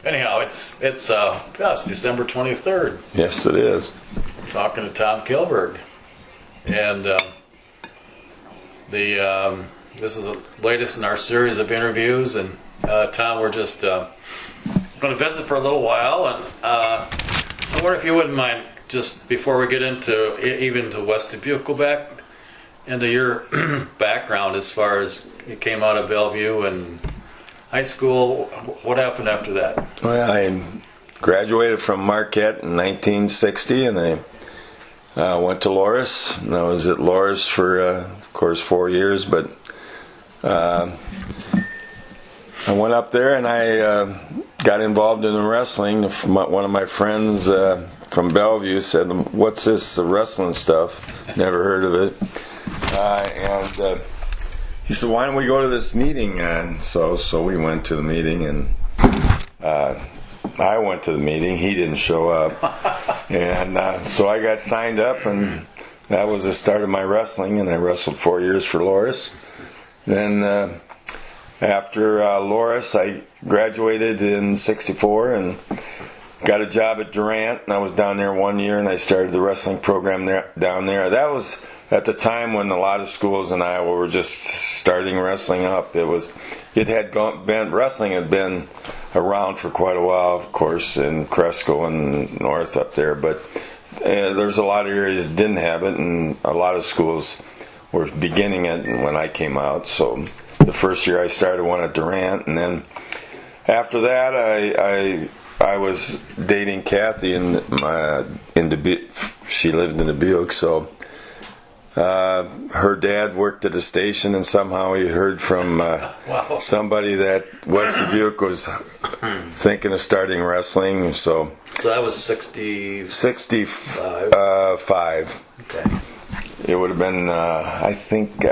Anyhow, it's December 23rd. Yes, it is. We're talking to Tom Kilburg, and this is the latest in our series of interviews. And Tom, we're just going to visit for a little while, and I wonder if you wouldn't mind, just before we get into even to West Dubuque, go back into your background as far as you came out of Bellevue and high school. What happened after that? Well, I graduated from Marquette in 1960, and I went to Loris. And I was at Loris for, of course, 4 years. But I went up there and I got involved in the wrestling. One of my friends from Bellevue said, "What's this wrestling stuff? Never heard of it." And he said, "Why don't we go to this meeting?" And so we went to the meeting, and I went to the meeting. He didn't show up, and so I got signed up, and that was the start of my wrestling. And I wrestled 4 years for Loris. Then after Loris, I graduated in '64 and got a job at Durant. And I was down there 1 year, and I started the wrestling program down there. That was at the time when a lot of schools in Iowa were just starting wrestling up. Wrestling had been around for quite a while, of course, in Cresco and north up there, but there's a lot of areas that didn't have it, and a lot of schools were beginning it when I came out. So the first year I started one at Durant, and then after that I was dating Kathy in Dubuque. She lived in Dubuque, so her dad worked at a station, and somehow he heard from somebody that West Dubuque was thinking of starting wrestling. So that was 65. Okay. It would have been, I think,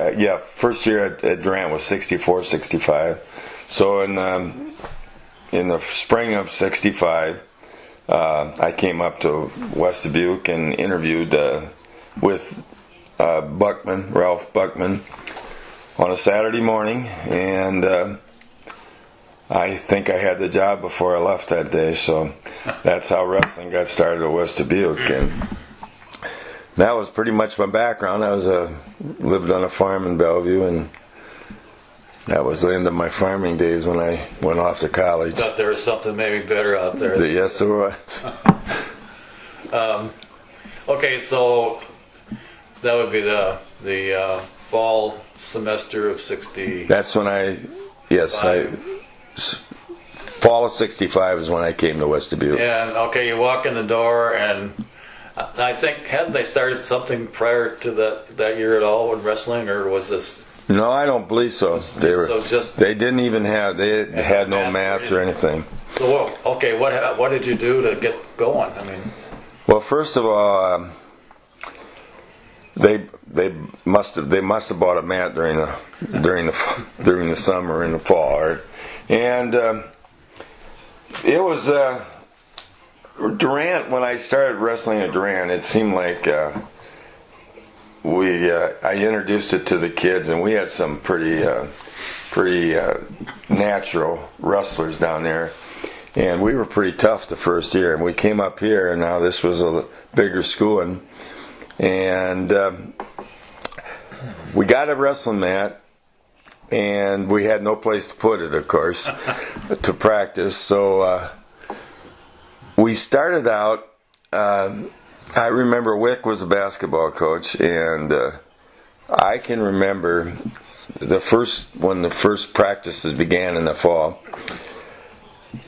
first year at Durant was 64, 65. So in the spring of '65, I came up to West Dubuque and interviewed with Ralph Buckman, on a Saturday morning, and I think I had the job before I left that day. So that's how wrestling got started at West Dubuque, and that was pretty much my background. I lived on a farm in Bellevue, and that was the end of my farming days when I went off to college. Thought there was something maybe better out there. Yes, there was. Okay, so that would be the fall semester of '60. That's when fall of '65 is when I came to West Dubuque. And okay, you walk in the door, and I think, hadn't they started something prior to that year at all with wrestling, or was this? No, I don't believe so. They didn't even have. They had no mats or anything. So what did you do to get going? I mean, well, first of all, they must have bought a mat during the summer and the fall, and it was Durant. When I started wrestling at Durant, it seemed like I introduced it to the kids, and we had some pretty natural wrestlers down there, and we were pretty tough the first year. And we came up here, and now this was a bigger school, and we got a wrestling mat, and we had no place to put it, of course, to practice. So we started out. I remember Wick was a basketball coach, and I can remember when the first practices began in the fall.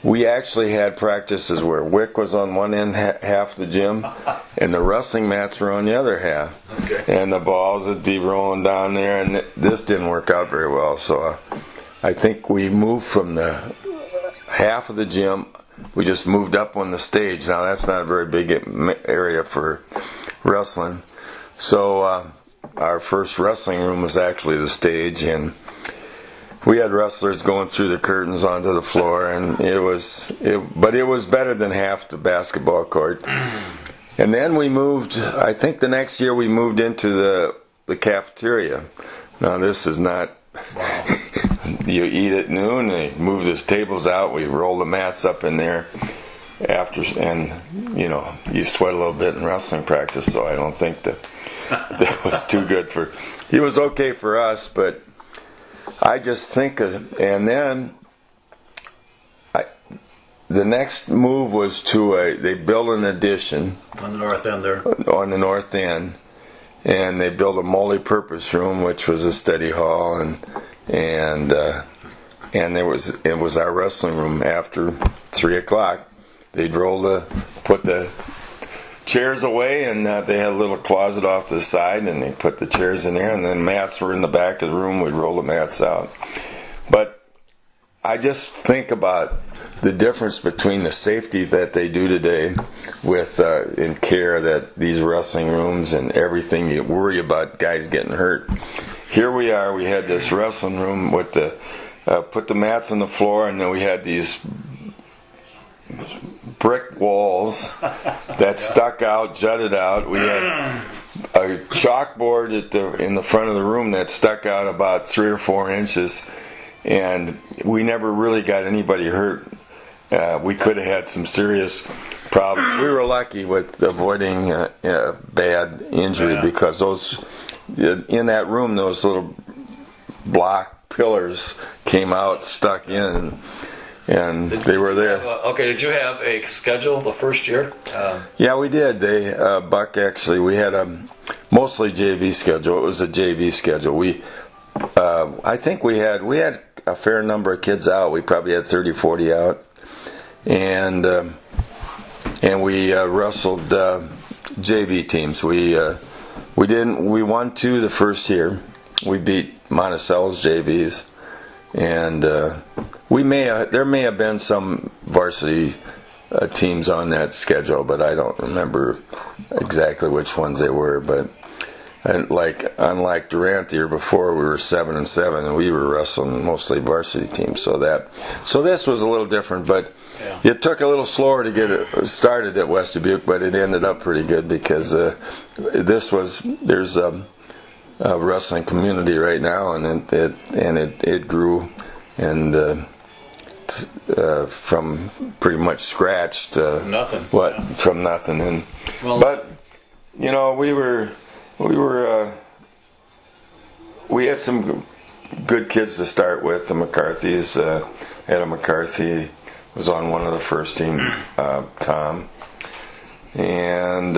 We actually had practices where Wick was on one end half the gym, and the wrestling mats were on the other half. Okay. And the balls would be rolling down there, and this didn't work out very well. So I think we moved from the half of the gym. We just moved up on the stage. Now that's not a very big area for wrestling. So our first wrestling room was actually the stage, and we had wrestlers going through the curtains onto the floor, and but it was better than half the basketball court. And then we moved. I think the next year we moved into the cafeteria. Now this is not. Wow. you eat at noon. They move those tables out. We roll the mats up in there after, and you sweat a little bit in wrestling practice. So I don't think that was too good for. He was okay for us, but I just think and then. The next move was they built an addition on the north end there. On the north end, and they built a multi-purpose room, which was a study hall, and it was our wrestling room. After 3:00, they'd put the chairs away, and they had a little closet off to the side, and they put the chairs in there, and then mats were in the back of the room. We'd roll the mats out, but I just think about the difference between the safety that they do today with in care, that these wrestling rooms and everything, you worry about guys getting hurt. Here we are, we had this wrestling room with put the mats on the floor, and then we had these brick walls that stuck out, jutted out. We had a chalkboard in the front of the room that stuck out about 3 or 4 inches, and we never really got anybody hurt. We could have had some serious problems. We were lucky with avoiding bad injury, because in that room, those little block pillars came out, stuck in, and they were there. Did you have a schedule the first year? Yeah, we did. Buck, actually, we had a mostly JV schedule. It was a JV schedule. I think we had a fair number of kids out. We probably had 30, 40 out. And we wrestled JV teams. We won 2 the first year. We beat Monticello's JVs, and there may have been some varsity teams on that schedule, but I don't remember exactly which ones they were. But unlike Durant the year before, we were 7-7, and we were wrestling mostly varsity teams. So this was a little different, but. Yeah. It took a little slower to get it started at West Dubuque, but it ended up pretty good, because there's a wrestling community right now, and it grew, and from pretty much scratch to nothing. From nothing, and but we had some good kids to start with. The McCarthys, Adam McCarthy was on one of the first team, Tom, and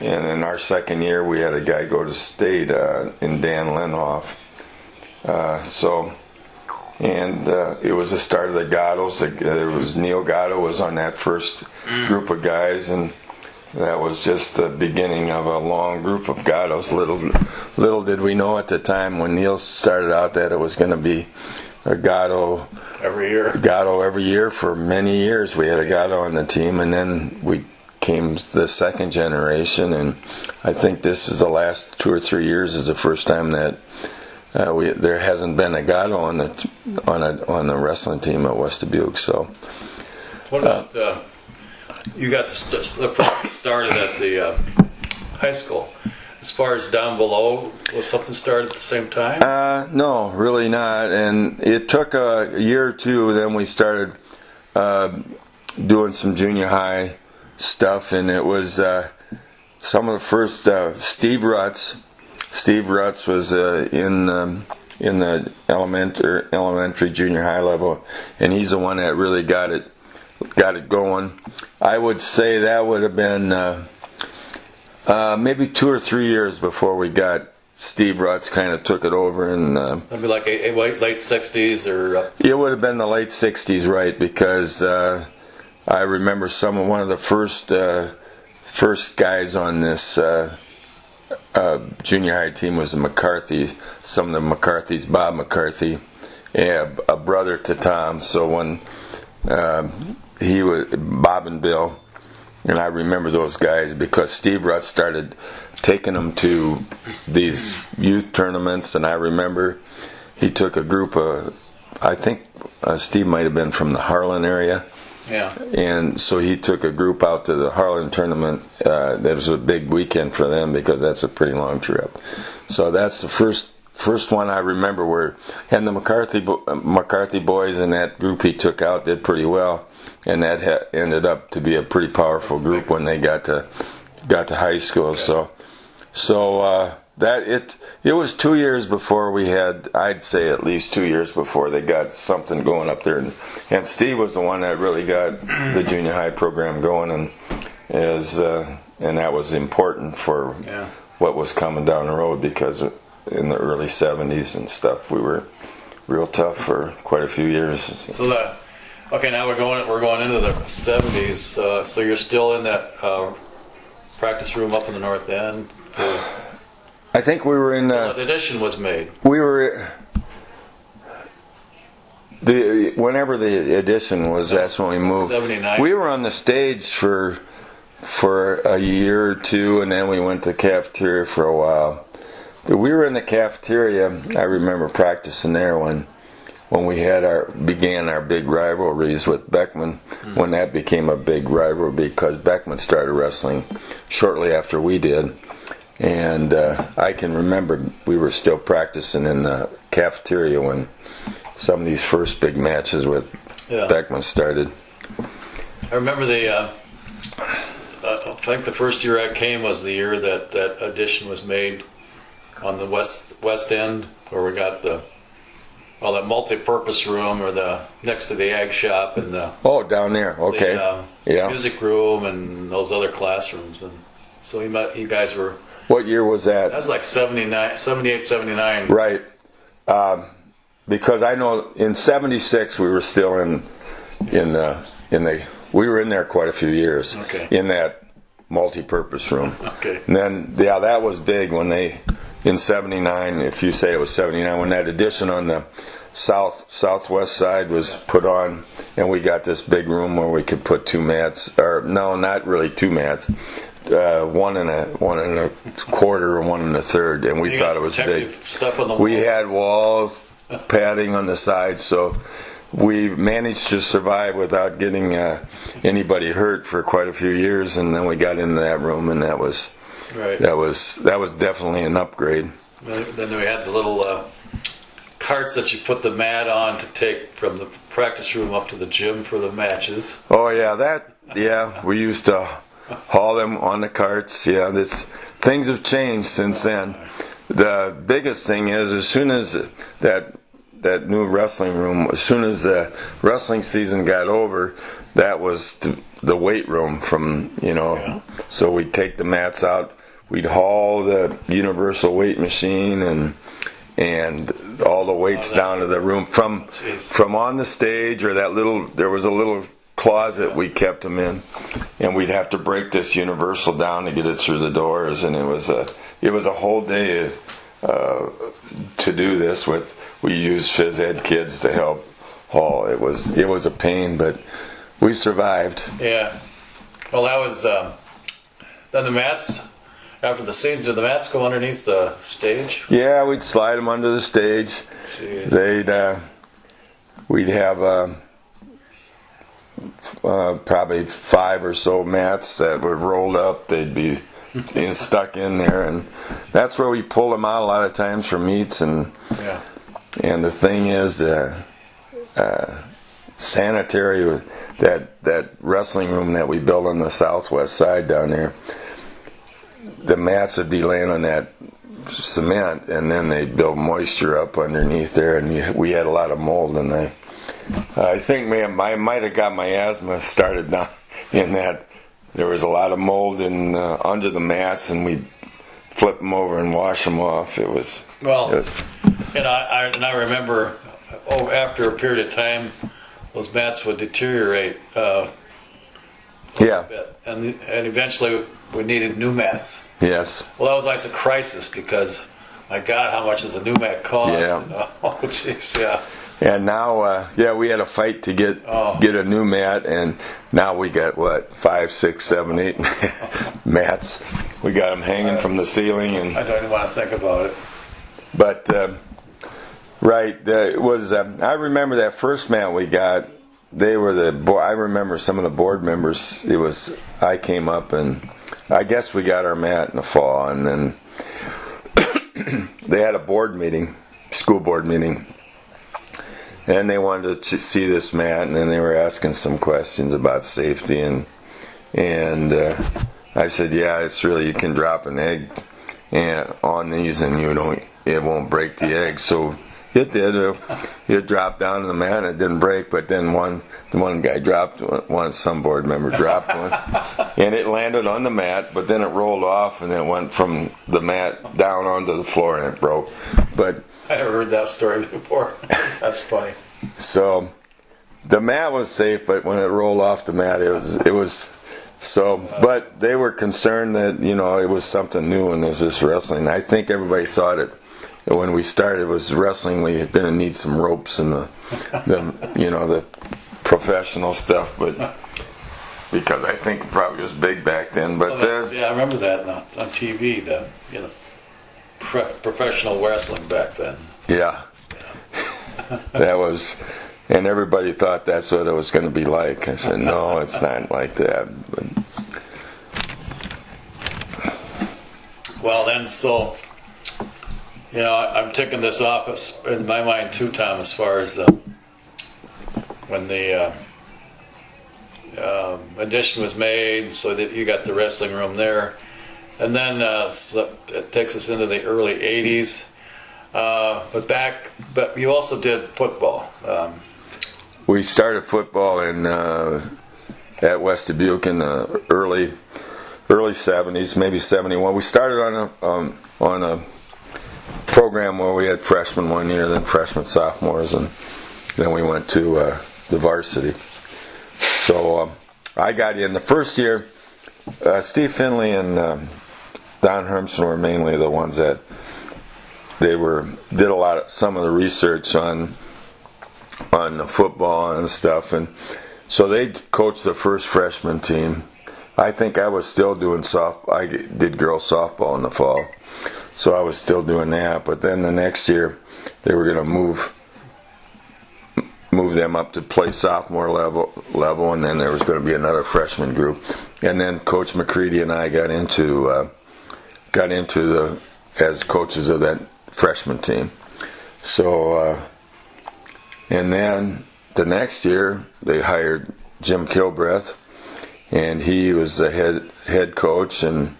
in our second year we had a guy go to state in Dan Lenhoff. It was the start of the Gattos. There was Neil Gatto was on that first group of guys, and that was just the beginning of a long group of Gattos. Little did we know at the time when Neil started out that it was going to be a Gatto every year for many years. We had a Gatto on the team, and then we came the second generation, and I think this is the last 2 or 3 years is the first time that there hasn't been a Gatto on the wrestling team at West Dubuque. So, what about you got the program started at the high school? As far as down below, was something started at the same time? No, really not. And it took a year or two. Then we started doing some junior high stuff, and it was some of the first. Steve Rutz. Steve Rutz was in the elementary, junior high level, and he's the one that really got it going. I would say that would have been. Maybe 2 or 3 years before we got Steve Rutz kind of took it over, and that'd be like a late 60s or. It would have been the late 60s, right? Because I remember one of the first guys on this junior high team was the McCarthy. Some of the McCarthys, Bob McCarthy, a brother to Tom. So when he was Bob and Bill. And I remember those guys because Steve Rutz started taking them to these youth tournaments, and I remember he took a group of, I think Steve might have been from the Harlan area. Yeah. And so he took a group out to the Harlan tournament. That was a big weekend for them because that's a pretty long trip. So that's the first first one I remember were, and the McCarthy boys in that group he took out did pretty well, and that ended up to be a pretty powerful group when they got to high school. Okay. So that it was 2 years before we had, I'd say at least 2 years before they got something going up there, and Steve was the one that really got the junior high program going, and that was important for what was coming down the road, because in the early 70s and stuff we were real tough for quite a few years. So now we're going into the 70s. So you're still in that practice room up in the north end. I think we were in The addition was made. We were whenever the addition was. That's when we moved. 79. We were on the stage for a year or two, and then we went to the cafeteria for a while. But we were in the cafeteria. I remember practicing there when we began our big rivalries with Beckman. When that became a big rivalry, because Beckman started wrestling shortly after we did. And I can remember we were still practicing in the cafeteria when some of these first big matches with Beckman started. I remember I think the first year I came was the year that addition was made on the west end, where we got that multi-purpose room, or the next to the ag shop, and down there, okay, music room and those other classrooms. And so you guys were. What year was that? That was like 78, 79. Right. Because I know in 76 we were still in the we were in there quite a few years. Okay. In that multi-purpose room. Okay. And then that was big when they, in 79, if you say it was 79, when that addition on the southwest side was put on, and we got this big room where we could put two mats, or no, not really two mats. One and a quarter, or one and a third, and we thought it was big. Stuff on the we walls. had walls, padding on the sides, so we managed to survive without getting anybody hurt for quite a few years. And then we got into that room, and that was definitely an upgrade. Then we had the little carts that you put the mat on to take from the practice room up to the gym for the matches. Oh yeah, we used to haul them on the carts. Yeah, things have changed since then. The biggest thing is, as soon as that new wrestling room, as soon as the wrestling season got over, that was the weight room so we'd take the mats out, we'd haul the universal weight machine and all the weights down to the room from on the stage, or there was a little closet we kept them in, and we'd have to break this universal down to get it through the doors, and it was a whole day to do this with. We used phys ed kids to help haul. It was a pain, but we survived. Yeah. Well, that was then the mats. After the season, did the mats go underneath the stage? Yeah, we'd slide them under the stage. Jeez. We'd have probably 5 or so mats that were rolled up. They'd be stuck in there, and that's where we pull them out a lot of times for meets. And the thing is, sanitary, that wrestling room that we built on the southwest side down there, the mats would be laying on that cement, and then they build moisture up underneath there, and we had a lot of mold. And I think I might have got my asthma started down in that. There was a lot of mold under the mats, and we'd flip them over and wash them off. And I remember after a period of time, those mats would deteriorate a bit, and eventually we needed new mats. Yes. Well, that was like a crisis, because my God, how much does a new mat cost? Yeah. Oh, jeez, yeah. And now, we had a fight to get a new mat, and now we got 5, 6, 7, 8 mats. We got them hanging from the ceiling, and I don't even want to think about it. But it was. I remember that first mat we got. They were I remember some of the board members. I came up, and I guess we got our mat in the fall, and then they had a board meeting, school board meeting, and they wanted to see this mat, and then they were asking some questions about safety, and I said, yeah, it's really, you can drop an egg on these and it won't break the egg. So it did. It dropped down to the mat and it didn't break, but then the one guy dropped one, some board member dropped one, and it landed on the mat, but then it rolled off and it went from the mat down onto the floor and it broke. But I never heard that story before. That's funny. So the mat was safe, but when it rolled off the mat, it was. So, but they were concerned that, it was something new and it was this wrestling. I think everybody thought it, when we started, was wrestling. We were going to need some ropes and the professional stuff, but because I think it probably was big back then. But I remember that on TV, professional wrestling back then. Yeah. That was... And everybody thought that's what it was going to be like. I said, no, it's not like that. But. Well, then, so, I'm ticking this off in my mind too, Tom, as far as when the addition was made, so that you got the wrestling room there. And then so it takes us into the early 80s. But you also did football. We started football at West Dubuque in the early 70s, maybe 71. We started on a program where we had freshmen one year, then freshmen, sophomores, and then we went to the varsity. So I got in the first year. Steve Finley and Don Hermson were mainly the ones that did some of the research on the football and stuff, and so they coached the first freshman team. I think I was still doing I did girls softball in the fall, so I was still doing that. But then the next year, they were going to move them up to play sophomore level, and then there was going to be another freshman group. And then Coach McCready and I got into as coaches of that freshman team. So. And then the next year, they hired Jim Kilbreth, and he was the head coach. And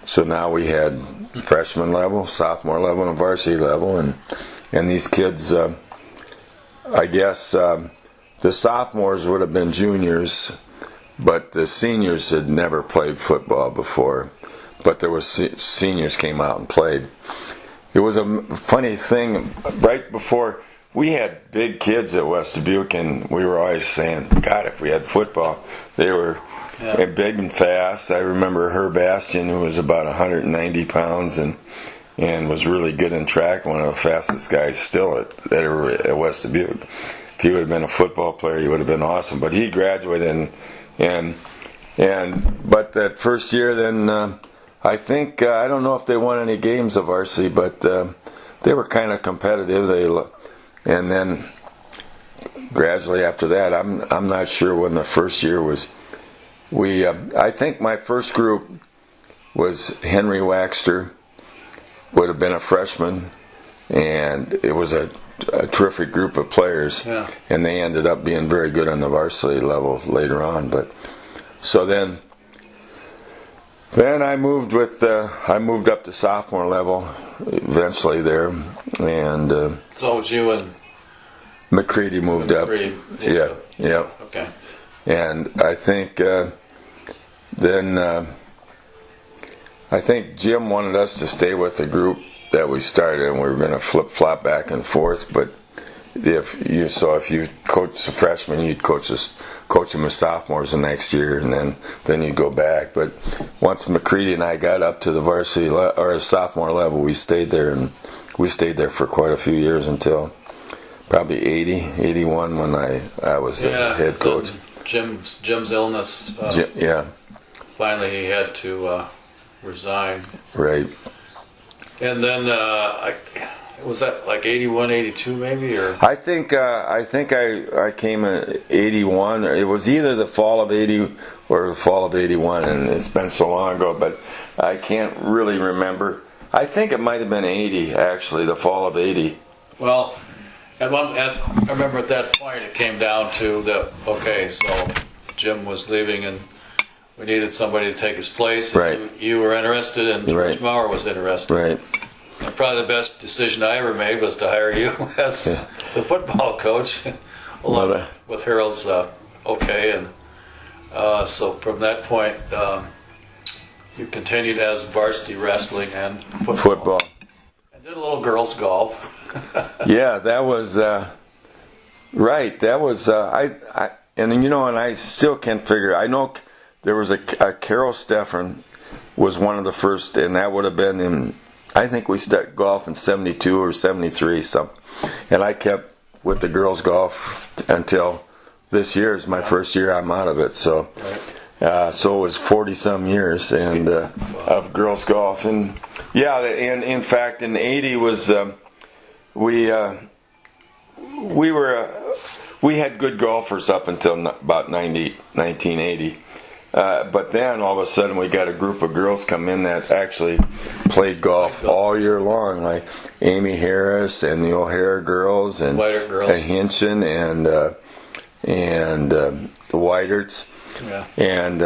so now we had freshman level, sophomore level, and varsity level. And these kids, I guess the sophomores would have been juniors, but the seniors had never played football before. But there was seniors came out and played. It was a funny thing right before. We had big kids at West Dubuque, and we were always saying, God, if we had football. They were big and fast. I remember Herb Bastian, who was about 190 pounds and was really good in track, one of the fastest guys still at West Dubuque. If he would have been a football player, he would have been awesome. But he graduated, but that first year, then I think, I don't know if they won any games of varsity, but they were kind of competitive. And then gradually after that, I'm not sure when the first year was. I think my first group was Henry Waxter, would have been a freshman, and it was a terrific group of players. Yeah. And they ended up being very good on the varsity level later on. But so then I moved up to sophomore level eventually there, and so it was you and McCready moved up. Yeah. Okay. And I think I think Jim wanted us to stay with the group that we started, and we were going to flip-flop back and forth. But if you coach a freshman, you'd coach them as sophomores the next year, and then you'd go back. But once McCready and I got up to the varsity or sophomore level, we stayed there, and we stayed there for quite a few years until probably 81 when I was the head coach. Jim's illness. Finally, he had to resign. Right. And then was that like 81, 82 maybe, or? I think I came in 81. It was either the fall of 80 or the fall of 81, and it's been so long ago. But I can't really remember. I think it might have been 80, actually, the fall of 80. Well, I remember at that point it came down to so Jim was leaving and we needed somebody to take his place. Right. You were interested and George Right. Maurer was interested. Right. And probably the best decision I ever made was to hire you as the football coach, along with Harold's okay. And so from that point, you continued as varsity wrestling and football. And did a little girls golf. Yeah, that was right. That was and I still can't figure. I know there was a Carol Steffen was one of the first, and that would have been in. I think we started golf in 72 or 73, something. And I kept with the girls golf until this year is my first year I'm out of it. So, so it was 40 some years and of girls golf. And yeah, and in fact in 80 was we had good golfers up until about 1980. But then all of a sudden we got a group of girls come in that actually played golf all year long, like Amy Harris and the O'Hara girls and Hinchin and the Whiterts. Yeah. And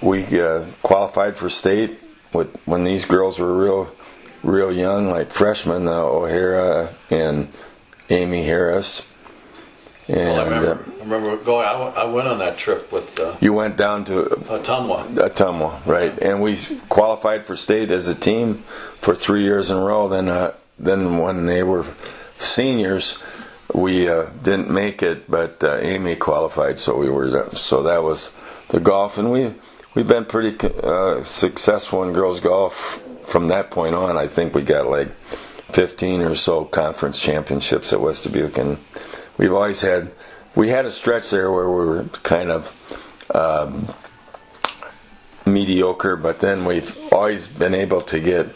we qualified for state when these girls were real young, like freshmen, O'Hara and Amy Harris. And I remember going. I went on that trip with. You went down to Ottumwa, right? Yeah. And we qualified for state as a team for 3 years in a row. Then when they were seniors, we didn't make it, but Amy qualified, so we were. So that was the golf, and we've been pretty successful in girls golf from that point on. I think we got like 15 or so conference championships at West Dubuque, and we had a stretch there where we were kind of mediocre, but then we've always been able to get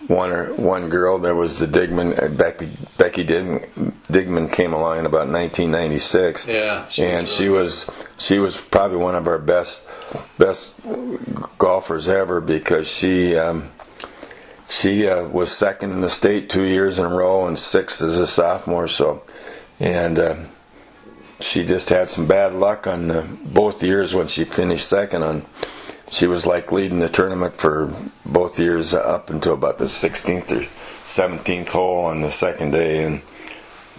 one girl. There was the Digman, Becky Digman came along in about 1996. Yeah, she was probably one of our best golfers ever because she was second in the state 2 years in a row and sixth as a sophomore. So. And she just had some bad luck on both years when she finished second. She was like leading the tournament for both years up until about the 16th or 17th hole on the second day, and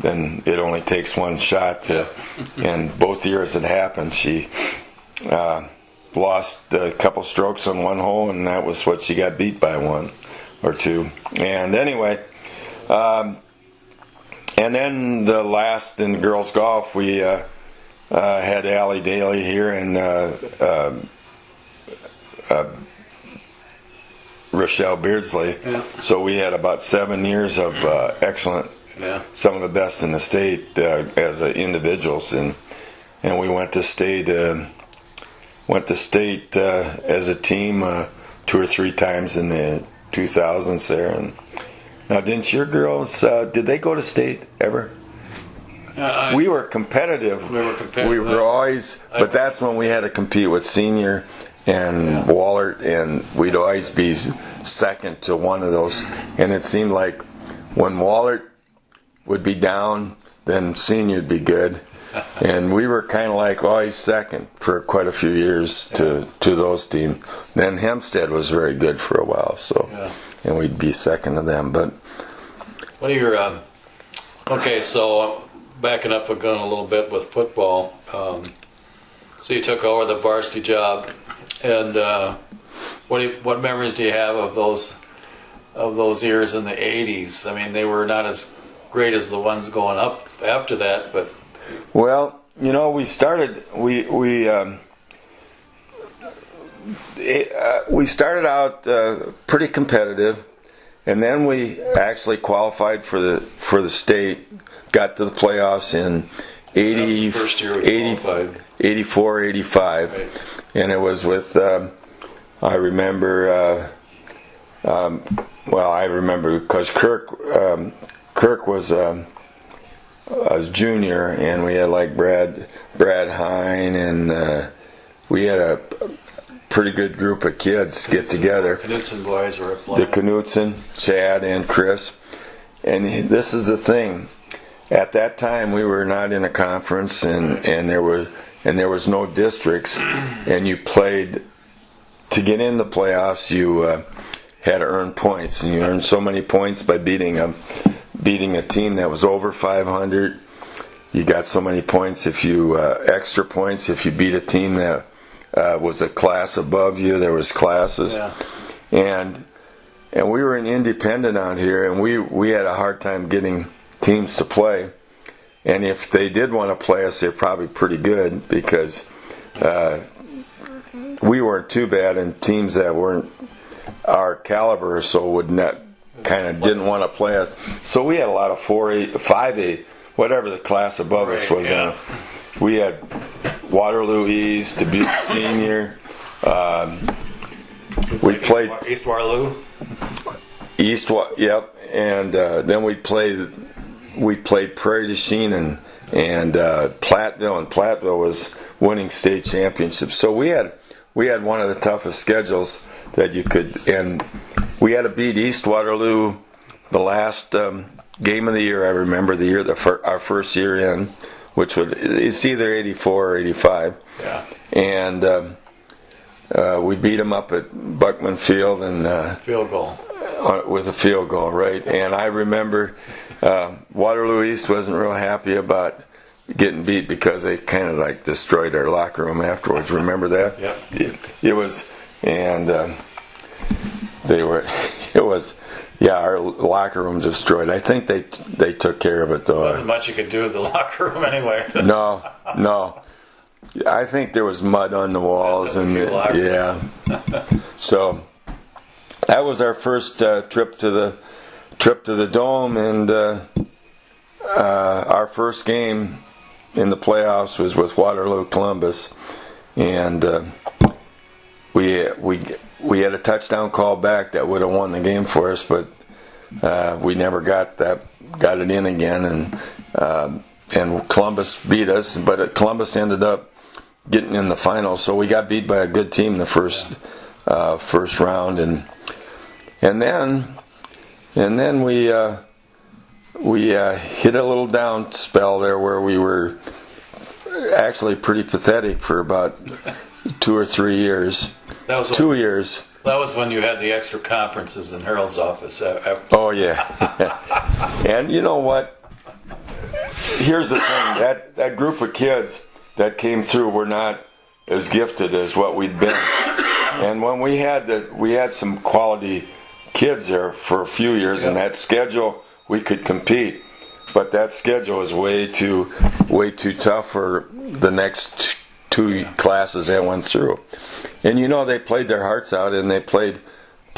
then it only takes one shot. And both years it happened. She lost a couple strokes on one hole, and that was what she got beat by, one or two. And anyway. And then the last in girls golf, we had Allie Daly here and Rochelle Beardsley. Yeah. So we had about 7 years of excellent, some of the best in the state as individuals, and we went to state as a team 2 or 3 times in the 2000s there. And now, didn't your girls, did they go to state ever? We were competitive. We were always, but that's when we had to compete with Senior and Wallert, and we'd always be second to one of those. And it seemed like when Wallert would be down, then Senior'd be good. And we were kind of like always second for quite a few years to those teams. Then Hempstead was very good for a while, so. Yeah. And we'd be second to them. But what are your okay? So backing up again a little bit with football. So you took over the varsity job, and what memories do you have of those years in the '80s? I mean, they were not as great as the ones going up after that, but well, we started we started out pretty competitive, and then we actually qualified for the state, got to the playoffs in 84, 85, right. And it was with I remember because Kirk was a junior, and we had like Brad Hine, and we had pretty good group of kids get together. Knutson boys were The playing. Knutson, Chad, and Chris. And this is the thing. At that time, we were not in a conference, and there was no districts, and you played to get in the playoffs. You had to earn points, and you earned so many points by beating a team that was over 500. You got so many points if you extra points if you beat a team that was a class above you. There was classes, and we were an independent out here, and we had a hard time getting teams to play. And if they did want to play us, they're probably pretty good because we weren't too bad, and teams that weren't our caliber or so would not kind of didn't want to play us. So we had a lot of 4A, 5A, whatever the class above us was. Yeah. We had Waterloo East, Dubuque Senior. We played East Waterloo. Yep, and then we played Prairie du Chien and Platteville, and Platteville was winning state championships. So we had one of the toughest schedules that you could, and we had to beat East Waterloo the last game of the year. I remember the year our first year in, which it's either 84 or 85. Yeah. And we beat them up at Buckman Field and Field goal. with a field goal, right? And I remember Waterloo East wasn't real happy about getting beat because they kind of like destroyed our locker room afterwards. Remember that? Yeah. It was, and it was, our locker room destroyed. I think they took care of it though. Wasn't much you could do with the locker room anyway. No. I think there was mud on the walls and yeah. So that was our first trip to the dome, and our first game in the playoffs was with Waterloo Columbus, and we had a touchdown call back that would have won the game for us, but we never got it in again, and Columbus beat us, but Columbus ended up getting in the final, so we got beat by a good team in the first round, and then we hit a little down spell there where we were actually pretty pathetic for about 2 or 3 years. That was 2 years. That was when you had the extra conferences in Harold's office. Oh yeah. And you know what? Here's the thing: that group of kids that came through were not as gifted as what we'd been. And when we had some quality kids there for a few years, and that schedule we could compete, but that schedule was way too tough for the next two classes that went through. And they played their hearts out, and they played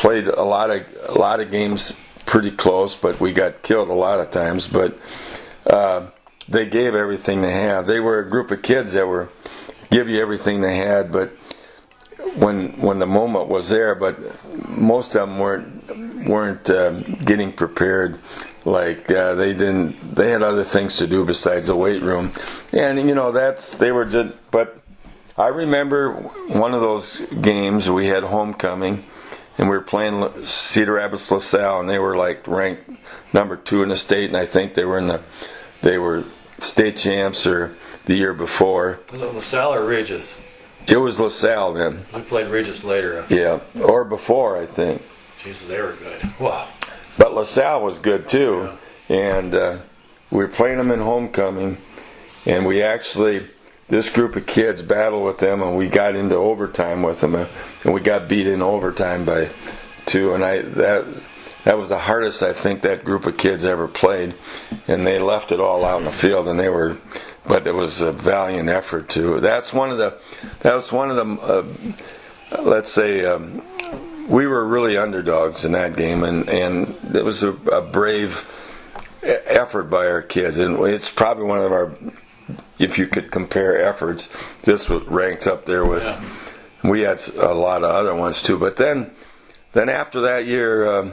a lot of games pretty close, but we got killed a lot of times. But they gave everything they have. They were a group of kids that were give you everything they had, but when the moment was there, but most of them weren't getting prepared. Like they had other things to do besides the weight room, and they were just. But I remember one of those games we had homecoming, and we were playing Cedar Rapids LaSalle, and they were like ranked number 2 in the state, and I think they were state champs or the year before. Was it LaSalle or Regis? It was LaSalle then. We played Regis later. Yeah, or before, I think. Jesus, they were good. Wow. But LaSalle was good too, and we were playing them in homecoming, and this group of kids battled with them, and we got into overtime with them, and we got beat in overtime by 2, and that was the hardest I think that group of kids ever played, and they left it all out in the field, and but it was a valiant effort too. That was one of the let's say. We were really underdogs in that game, and it was a brave effort by our kids, and it's probably one of our, if you could compare efforts, this was ranked up there with. Yeah. We had a lot of other ones too, but then after that year,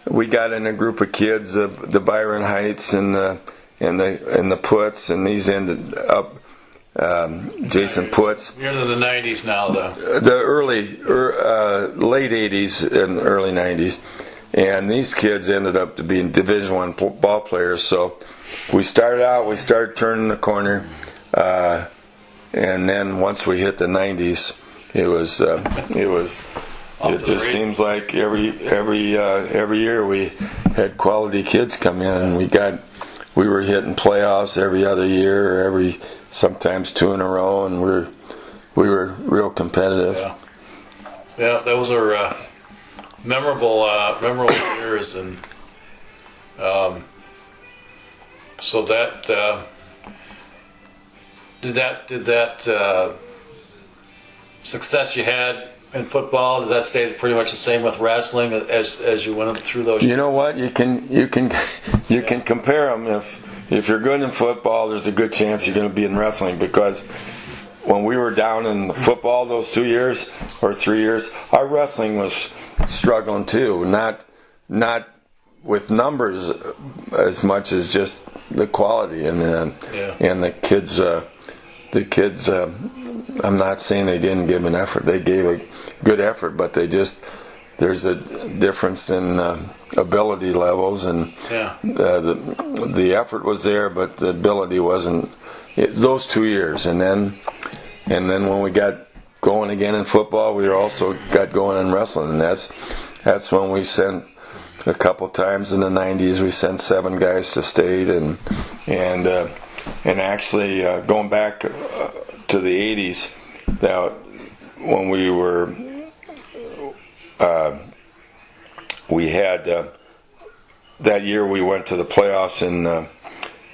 we got in a group of kids, the Byron Heights and the Puts, and these ended up Jason Putz. You're in the 90s now, though. The late 80s and early 90s. And these kids ended up to being Division I ball players. So we started turning the corner. And then once we hit the 90s, it just seems like every year we had quality kids come in, and we were hitting playoffs every other year, sometimes 2 in a row, and we were real competitive. Yeah, those are memorable years, and so that did that success you had in football, did that stay pretty much the same with wrestling as you went through those years? You know what? You can compare them. If you're good in football, there's a good chance you're going to be in wrestling, because when we were down in football those 2 years or 3 years, our wrestling was struggling too. Not with numbers as much as just the quality and the kids. I'm not saying they didn't give an effort. They gave a good effort, but there's a difference in ability levels, and the effort was there, but the ability wasn't. Those 2 years, and then when we got going again in football, we also got going in wrestling, and that's when we sent a couple times in the 90s. We sent 7 guys to state, and actually going back to the 80s, that when we had that year we went to the playoffs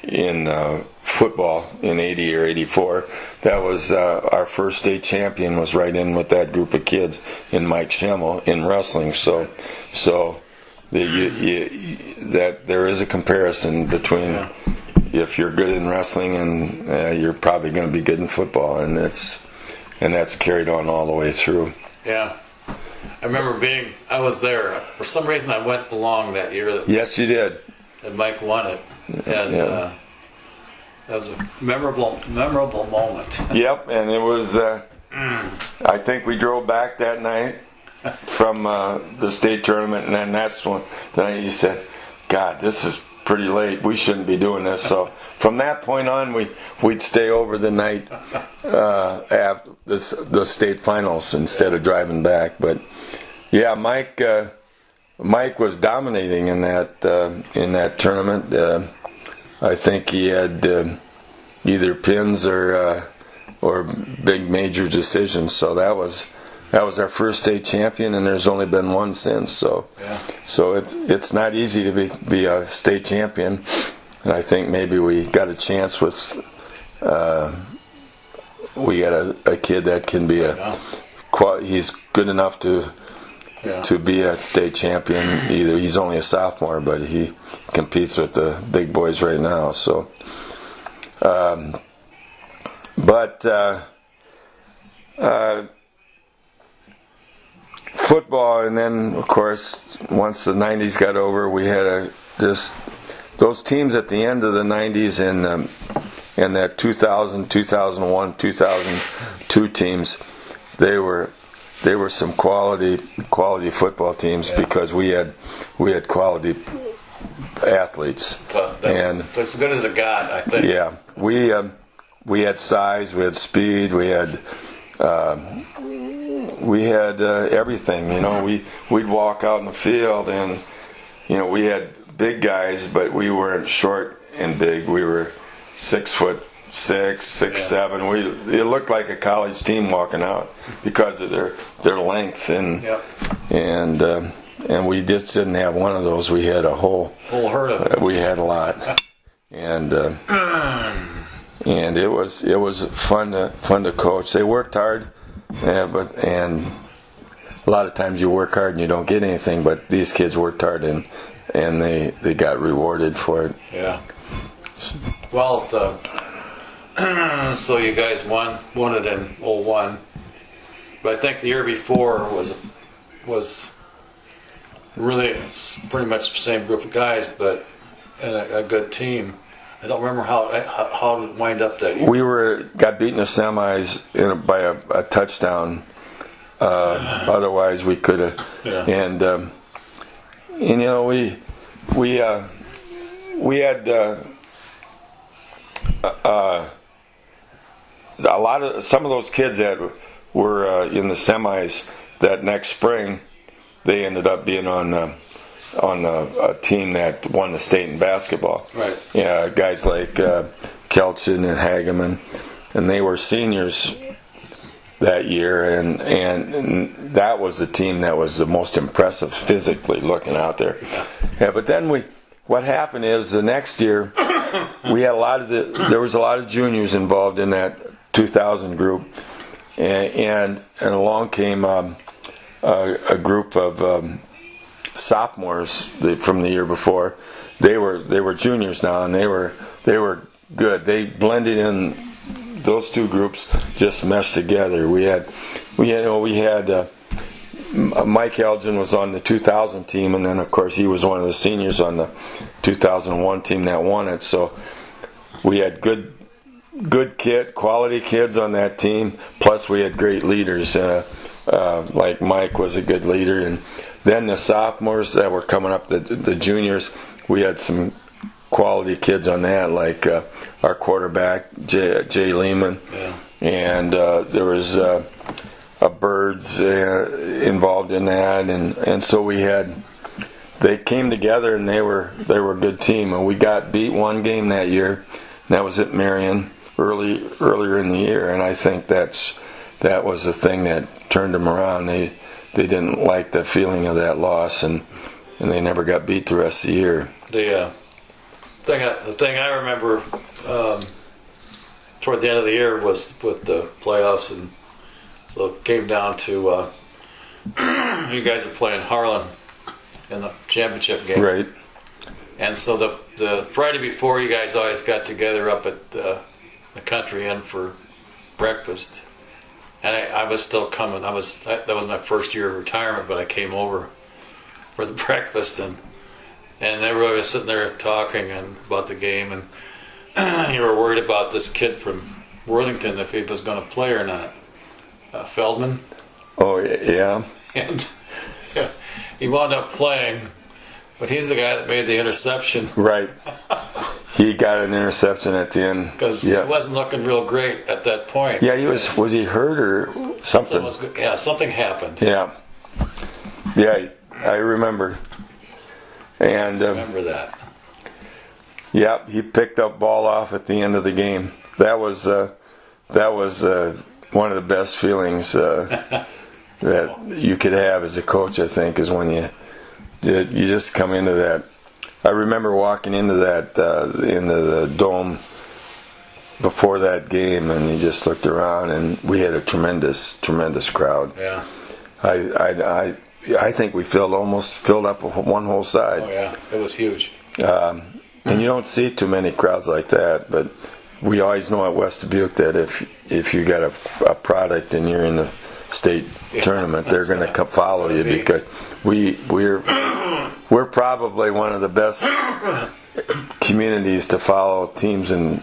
in football in 80 or 84. That was our first state champion was right in with that group of kids in Mike Schemmel in wrestling. So that there is a comparison between if you're good in wrestling and you're probably going to be good in football, and that's carried on all the way through. Yeah. I remember I was there. For some reason I went along that year. Yes, you did. And Mike won it. And that was a memorable moment. Yep, and it was, I think we drove back that night from the state tournament, and then that's when you said, God, this is pretty late. We shouldn't be doing this. So from that point on, we'd stay over the night after the state finals instead of driving back. But yeah, Mike was dominating in that tournament. I think he had either pins or big major decisions. So that was our first state champion, and there's only been one since. So it's not easy to be a state champion, and I think maybe we got a chance with we got a kid that can be he's good enough to be a state champion. Either he's only a sophomore, but he competes with the big boys right now. So, football, and then of course once the 90s got over, we had those teams at the end of the 90s and that 2000, 2001, 2002 teams. They were some quality football teams because we had quality athletes. That's as good as it got, I think. Yeah, we had size, we had speed, we had everything. We'd walk out in the field, and we had big guys, but we weren't short and big. We were 6'6", 6'7". It looked like a college team walking out because of their length, and we just didn't have one of those. We had a whole herd of them. We had a lot, and it was fun to coach. They worked hard, and a lot of times you work hard and you don't get anything. But these kids worked hard, and they got rewarded for it. Yeah. Well, so you guys won it in 01, but I think the year before was really pretty much the same group of guys, but a good team. I don't remember how it wind up that year. We got beaten in the semis by a touchdown. Otherwise, we could have. Yeah. And you know, we had some of those kids that were in the semis that next spring. They ended up being on a team that won the state in basketball. Right. Yeah, guys like Kelchin and Hageman, and they were seniors that year, and that was the team that was the most impressive physically looking out there. Yeah, but then what happened is the next year we had there was a lot of juniors involved in that 2000 group, and along came a group of sophomores from the year before. They were juniors now, and they were good. They blended in. Those two groups just meshed together. We had Mike Elgin was on the 2000 team, and then of course he was one of the seniors on the 2001 team that won it. So we had good quality kids on that team. Plus we had great leaders. Like Mike was a good leader, and then the sophomores that were coming up, the juniors, we had some quality kids on that, like our quarterback Jay Lehman, yeah. And there was a Birds involved in that, and so they came together, and they were a good team, and we got beat one game that year, and that was at Marion earlier in the year, and I think that was the thing that turned them around. They didn't like the feeling of that loss, and they never got beat the rest of the year. The thing I remember toward the end of the year was with the playoffs, and so it came down to you guys were playing Harlan in the championship game, Right. And so the Friday before, you guys always got together up at the Country Inn for breakfast, and I was still coming. That was my first year of retirement, but I came over for the breakfast, and everybody was sitting there talking about the game, and you were worried about this kid from Worthington, if he was going to play or not. Feldman. Oh, yeah. And he wound up playing, but he's the guy that made the interception. Right. He got an interception at the end. Because he wasn't looking real great at that point. Yeah, he was. Was he hurt or something? Something happened. Yeah. Yeah, I remember. And I remember that. Yep, he picked up ball off at the end of the game. That was one of the best feelings that you could have as a coach, I think, is when you just come into that. I remember walking into the dome before that game, and you just looked around, and we had a tremendous crowd. Yeah. I think we almost filled up one whole side. Oh yeah, it was huge. And you don't see too many crowds like that, but we always know at West Dubuque that if you got a product and you're in the state tournament, they're going to follow you, because we're probably one of the best communities to follow teams in.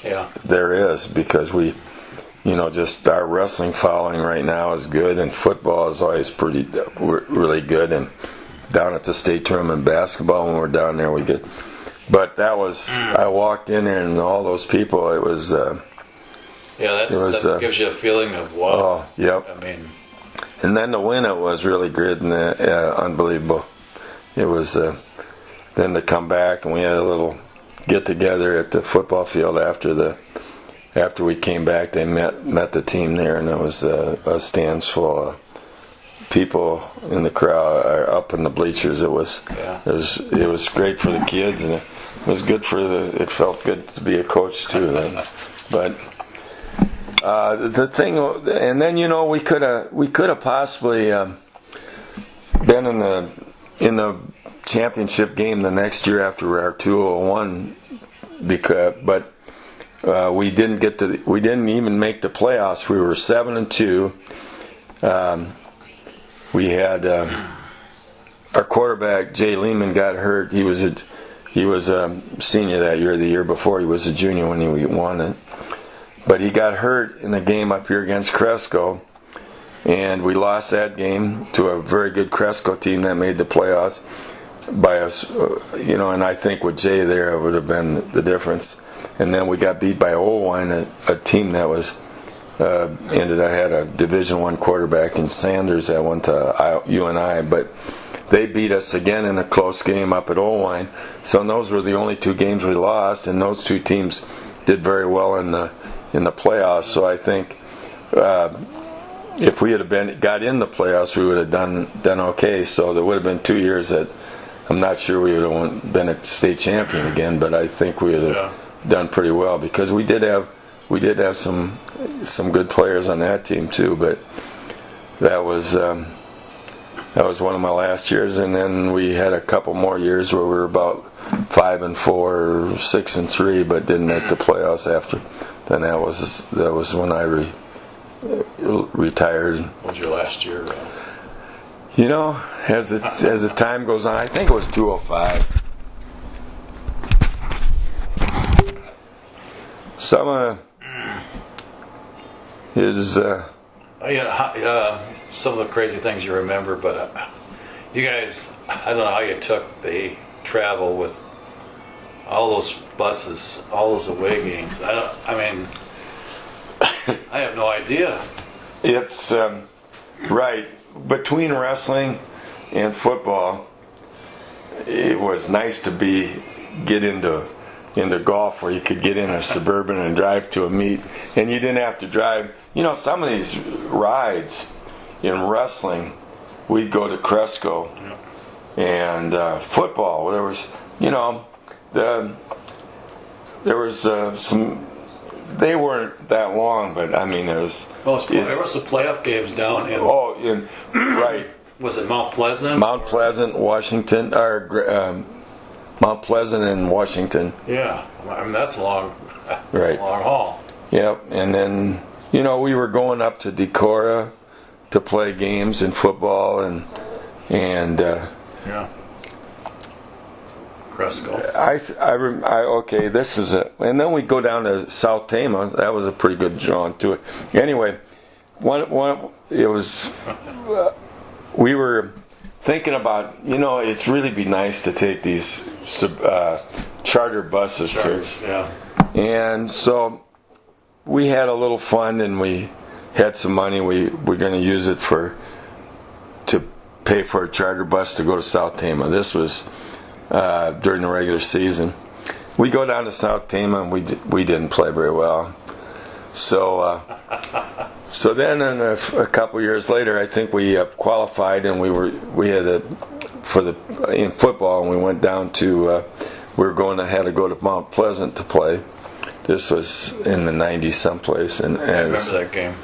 Yeah. There is, because just our wrestling following right now is good, and football is always really good, and down at the state tournament basketball, when we're down there, we get. But that was, I walked in there, and all those people, it was. That gives you a feeling of wow. Oh, yep. I mean, and then to win it was really good and unbelievable. It was then to come back, and we had a little get together at the football field after we came back. They met the team there, and there was a stands full of people in the crowd, up in the bleachers. It was great for the kids, and it was good it felt good to be a coach too. But the thing, and then we could have possibly been in the championship game the next year after our 201, but we didn't even make the playoffs. We were 7-2. We had our quarterback Jay Lehman got hurt. He was He was a senior that year. The year before, he was a junior when he won it. But he got hurt in a game up here against Cresco, and we lost that game to a very good Cresco team that made the playoffs by us. And I think with Jay there, it would have been the difference. And then we got beat by Olwine, a team that was I had a Division I quarterback in Sanders that went to UNI, but they beat us again in a close game up at Olwine. So those were the only two games we lost, and those two teams did very well in the playoffs. So I think if we had got in the playoffs, we would have done okay. So there would have been 2 years that I'm not sure we would have been a state champion again, but I think we would have done pretty well because we did have some good players on that team too. But that was one of my last years, and then we had a couple more years where we were about 5-4 or 6-3, but didn't make the playoffs after. Then that was when I retired. What was your last year? As the time goes on, I think it was 205. Some of his some of the crazy things you remember, but you guys, I don't know how you took the travel with all those buses, all those away games. I have no idea. It's right between wrestling and football. It was nice to get into golf where you could get in a Suburban and drive to a meet, and you didn't have to drive. Some of these rides in wrestling, we'd go to Cresco, and football. There was some. They weren't that long, but there was. There was the playoff games down in. Right. Was it Mount Pleasant? Mount Pleasant, Washington, or Mount Pleasant and Washington. Yeah, that's long. That's right. A long haul. Yep, and then we were going up to Decorah to play games in football and Cresco. Okay, this is it. And then we go down to South Tama. That was a pretty good jaunt to it. Anyway, it was. We were thinking about, it's really be nice to take these charter buses to. Yeah. And so we had a little fun, and we had some money. We're going to use it to pay for a charter bus to go to South Tama. This was during the regular season. We go down to South Tama, and we didn't play very well. So then in a couple years later, I think we qualified, and we had in football, and we went down to had to go to Mount Pleasant to play. This was in the 90s someplace, and I remember that game.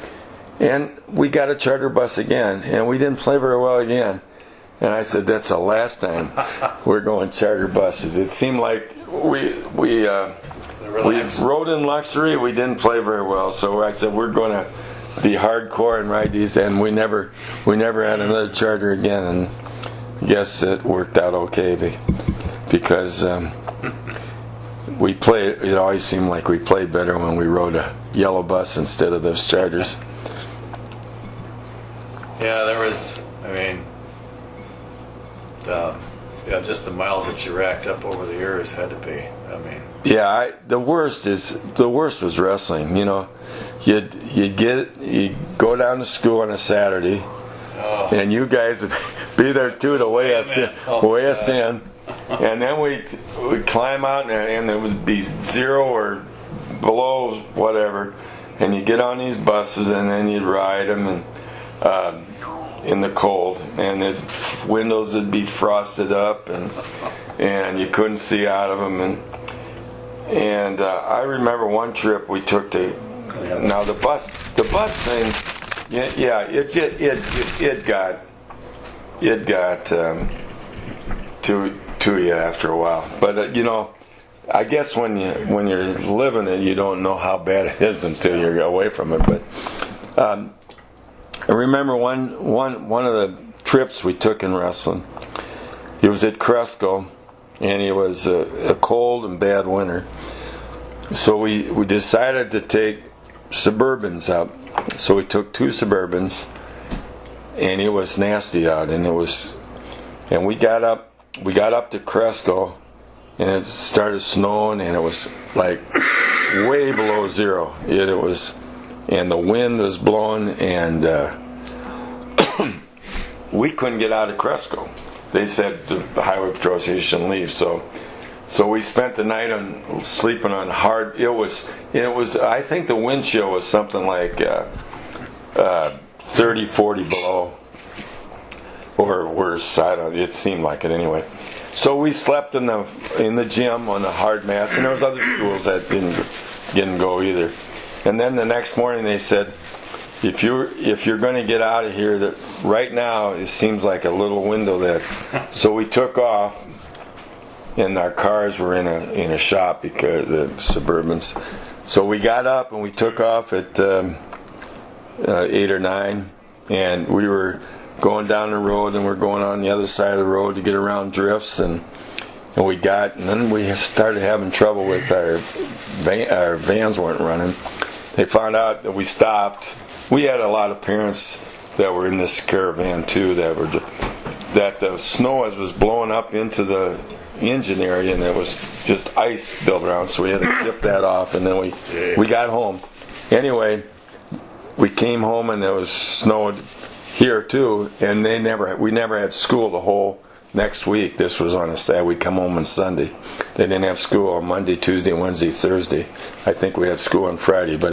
And we got a charter bus again, and we didn't play very well again. And I said, that's the last time we're going charter buses. It seemed like we rode in luxury. We didn't play very well, so I said we're going to be hardcore and ride these. And we never had another charter again. And I guess it worked out okay because we played. It always seemed like we played better when we rode a yellow bus instead of those charters. Yeah, there was. Just the miles that you racked up over the years had to be. Yeah, the worst was wrestling. You'd go down to school on a Saturday, and you guys would be there too to weigh us in, and then we'd climb out, and it would be 0 or below whatever, and you get on these buses, and then you'd ride them, and in the cold, and the windows would be frosted up, and you couldn't see out of them, and I remember one trip we took to. Now the bus thing, it got to you after a while, but I guess when you're living it, you don't know how bad it is until you're away from it, but. I remember one of the trips we took in wrestling. It was at Cresco, and it was a cold and bad winter. So we decided to take Suburbans up. So we took 2 Suburbans, and it was nasty out, and we got up to Cresco, and it started snowing, and it was like way below zero. It was, and the wind was blowing, and we couldn't get out of Cresco. They said the highway patrol station leave, so we spent the night on sleeping on hard. It was. I think the wind chill was something like 30, 40 below, or worse. It seemed like it anyway. So we slept in the gym on the hard mats, and there was other schools that didn't go either. And then the next morning they said, if you're going to get out of here, that right now it seems like a little window there. So we took off, and our cars were in a shop because the Suburbans. So we got up and we took off at 8 or 9, and we were going down the road, and we're going on the other side of the road to get around drifts, and then we started having trouble with our vans weren't running. They found out that we stopped. We had a lot of parents that were in this caravan too that the snow was blowing up into the engine area, and there was just ice built around, so we had to chip that off, and then we got home. Anyway, we came home, and it was snowed here too, and we never had school the whole next week. This was on a Saturday. We come home on Sunday. They didn't have school on Monday, Tuesday, Wednesday, Thursday. I think we had school on Friday, but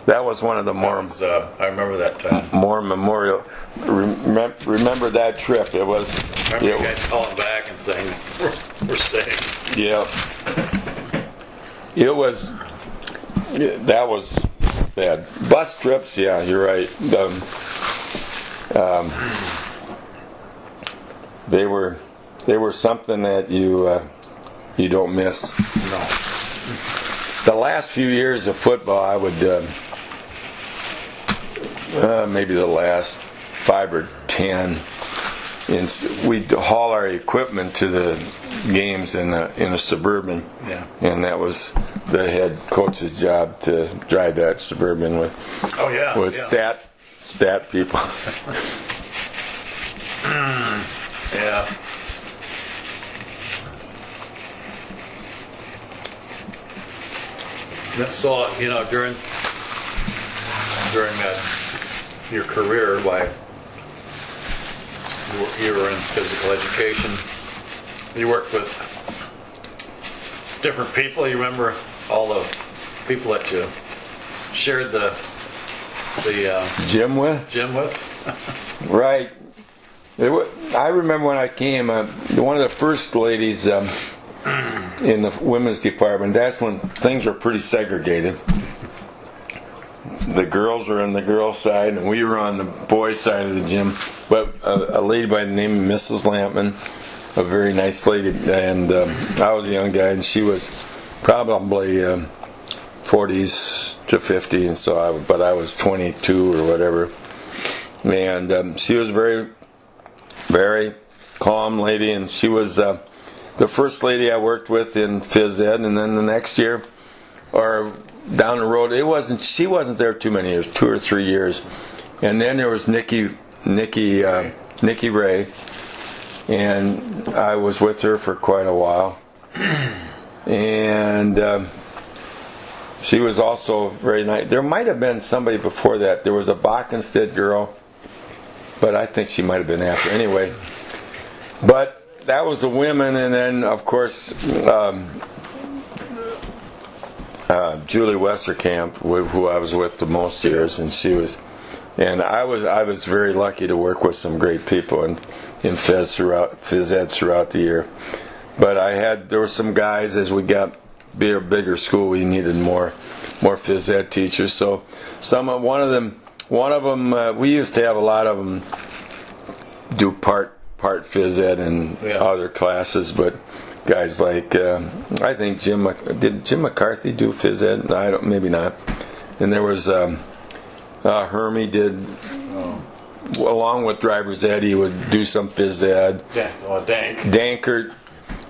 that was one of the more. I remember that time. More memorial. Remember that trip? It was. Remember you guys calling back and saying we're staying. Yeah. It was. That was bad. Bus trips. Yeah, you're right. They were something that you don't miss. No. The last few years of football, I would maybe the last 5 or 10. We'd haul our equipment to the games in a Suburban, and that was the head coach's job to drive that Suburban with stat people. Yeah. So during your career, you were in physical education. You worked with different people. You remember all the people that you shared the gym with? Right. I remember when I came, one of the first ladies in the women's department, that's when things were pretty segregated. The girls were on the girls' side, and we were on the boys' side of the gym. But a lady by the name of Mrs. Lampman, a very nice lady, and I was a young guy, and she was probably 40s to 50s, and so I was 22 or whatever. And she was very, very calm lady, and she was the first lady I worked with in phys ed, and then the next year, or down the road, she wasn't there too many years, 2 or 3 years, and then there was Nikki Ray, and I was with her for quite a while, and she was also very nice. There might have been somebody before that. There was a Bockenstead girl, but I think she might have been after. Anyway, but that was the women, and then of course Julie Westerkamp, who I was with the most years, and I was very lucky to work with some great people in phys ed throughout the year. But there were some guys, as we got a bigger school, we needed more phys ed teachers. So one of them, we used to have a lot of them do part phys ed and other classes, but guys like I think did Jim McCarthy do phys ed? Maybe not. And there was Hermie did, along with driver's ed, he would do some phys ed. Yeah, Dank. Dankert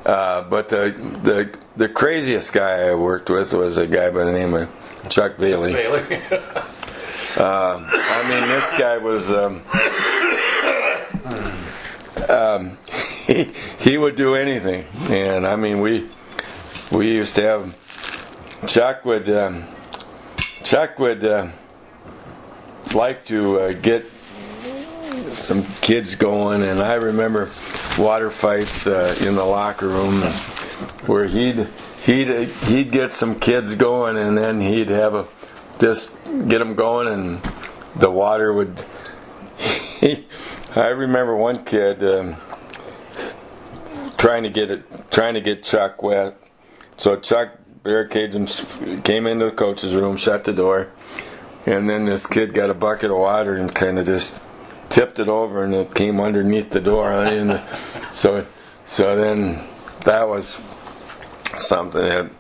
But the craziest guy I worked with was a guy by the name of Chuck Bailey. I mean, this guy was he would do anything, and I mean we used to have Chuck would like to get some kids going, and I remember water fights in the locker room where he'd get some kids going, and then he'd have just get them going, and the water would. I remember one kid trying to get Chuck wet, so Chuck barricades him, came into the coach's room, shut the door, and then this kid got a bucket of water and kind of just tipped it over, and it came underneath the door. So then that was something that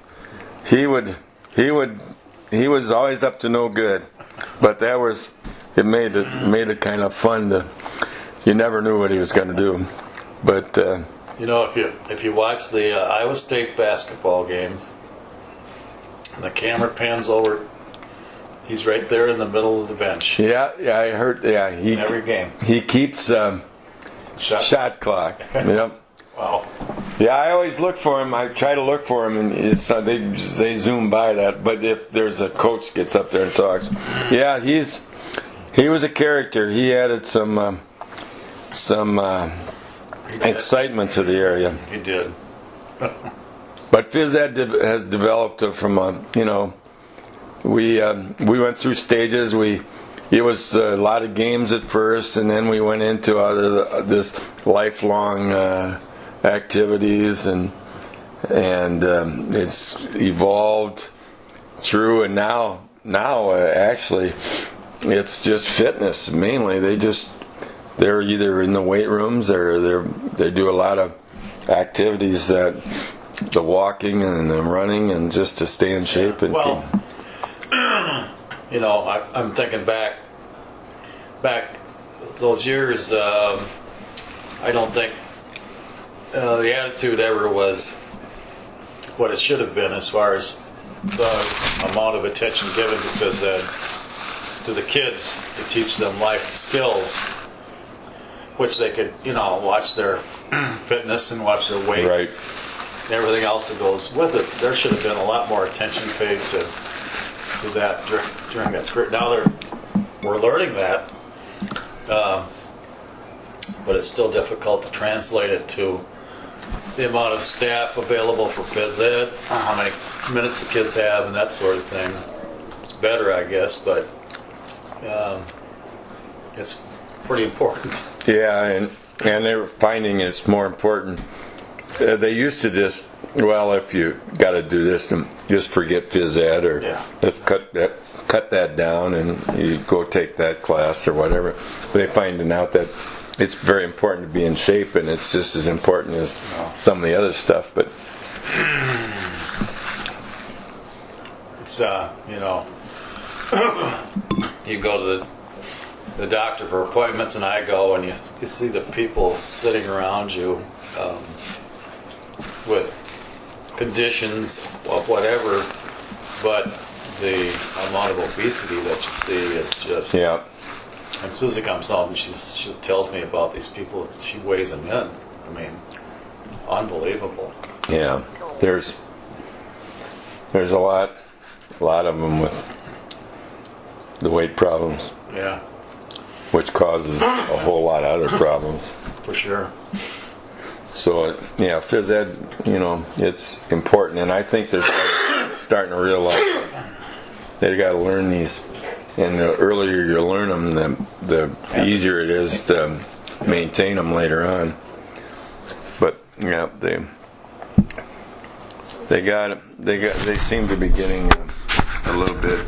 he was always up to no good, but it made it kind of fun to. You never knew what he was going to do, but if you watch the Iowa State basketball games, the camera pans over. He's right there in the middle of the bench. Yeah, I heard. Yeah, every game. He keeps shot clock. Yep. Wow. Yeah, I always look for him. I try to look for him, and they zoom by that. But if there's a coach gets up there and talks, yeah, he was a character. He added some excitement to the area. He did. But phys ed has developed from we went through stages. It was a lot of games at first, and then we went into this lifelong activities, and it's evolved through, and now actually it's just fitness mainly. They're either in the weight rooms or they do a lot of activities, that the walking and the running, and just to stay in shape. And I'm thinking back those years. I don't think the attitude ever was what it should have been as far as the amount of attention given to the kids to teach them life skills, which they could, watch their fitness and watch their weight, right, and everything else that goes with it. There should have been a lot more attention paid to that during that period. Now we're learning that, but it's still difficult to translate it to the amount of staff available for phys ed, how many minutes the kids have, and that sort of thing. It's better, I guess, but it's pretty important. Yeah, and they're finding it's more important. They used to just, if you got to do this, just forget phys ed, or let's cut that down and you go take that class or whatever. They're finding out that it's very important to be in shape, and it's just as important as some of the other stuff. But it's you go to the doctor for appointments, and I go, and you see the people sitting around you with conditions of whatever, but the amount of obesity that you see, it just... Yeah. And Susie comes home and she tells me about these people. She weighs them in. I mean, unbelievable. Yeah. There's a lot of them with the weight problems. Yeah. Which causes a whole lot of other problems. For sure. So, phys ed, it's important, and I think they're starting to realize they got to learn these, and the earlier you learn them, the easier it is to maintain them later on. But they seem to be getting a little bit